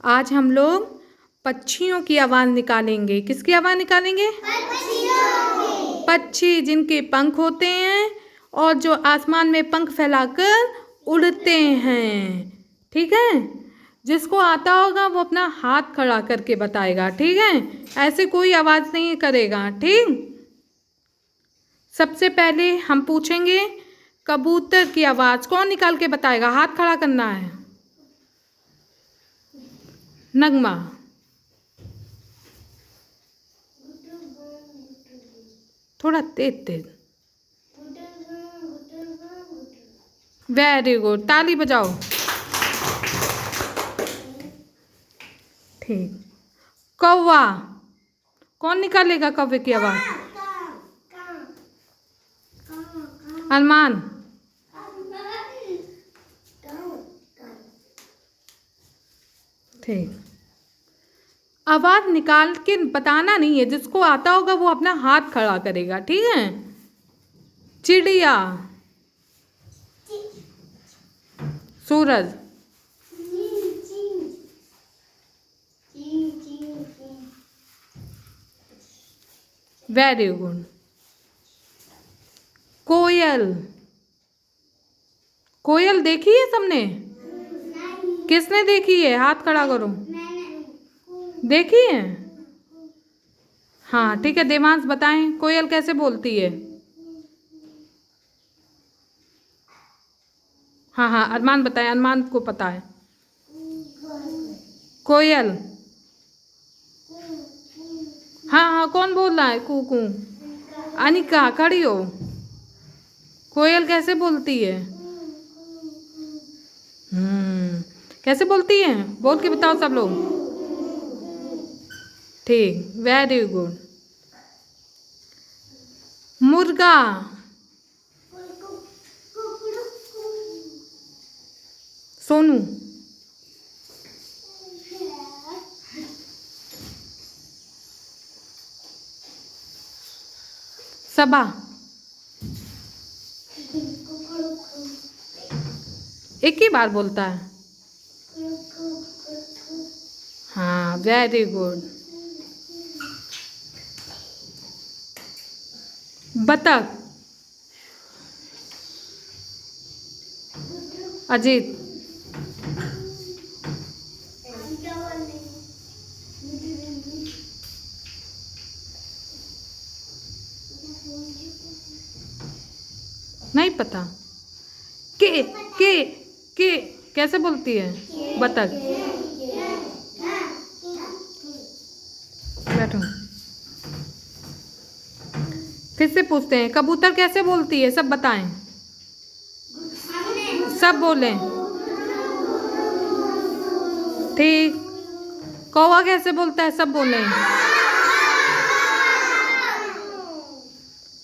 आज हम लोग पक्षियों की आवाज़ निकालेंगे। किसकी आवाज़ निकालेंगे? पक्षी जिनके पंख होते हैं और जो आसमान में पंख फैलाकर उड़ते हैं। ठीक है, जिसको आता होगा वो अपना हाथ खड़ा करके बताएगा। ठीक है, ऐसे कोई आवाज़ नहीं करेगा। ठीक, सबसे पहले हम पूछेंगे कबूतर की आवाज़ कौन निकाल के बताएगा? हाथ खड़ा करना है। नगमा, थोड़ा तेज तेज। वेरी गुड, ताली बजाओ। ठीक, कौवा कौन निकालेगा कौवे की आवाज़? अरमान, ठीक, आवाज़ निकाल के बताना नहीं है, जिसको आता होगा वो अपना हाथ खड़ा करेगा। ठीक है, चिड़िया, सूरज, वेरी गुड, कोयल, कोयल देखी है सबने? किसने देखी है? हाथ खड़ा करो। देखी है? हाँ ठीक है, देवांश बताएं कोयल कैसे बोलती है? हाँ हाँ, अरमान बताएं, अरमान को पता है। कोयल, हाँ हाँ, कौन बोल रहा है? कू। अनिका खड़ी हो। कोयल कैसे बोलती है? कैसे बोलती है? बोल के बताओ सब लोग। ठीक, वेरी गुड। मुर्गा, सोनू, सबा, एक ही बार बोलता है। हाँ, वेरी गुड। बतख, अजीत, नहीं पता। के कैसे बोलती है बतख? बैठो, फिर से पूछते हैं कबूतर कैसे बोलती है? सब बताएं, सब बोलें। ठीक, कौवा कैसे बोलता है? सब बोलें।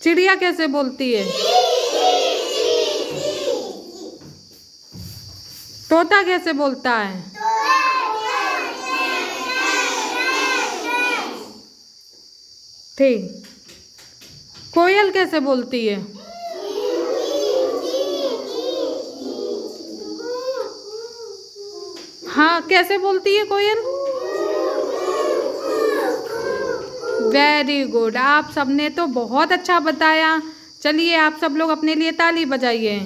चिड़िया कैसे बोलती है? तोता कैसे बोलता है? ठीक, कोयल कैसे बोलती है? हाँ, कैसे बोलती है कोयल? वेरी गुड, आप सबने तो बहुत अच्छा बताया। चलिए आप सब लोग अपने लिए ताली बजाइए।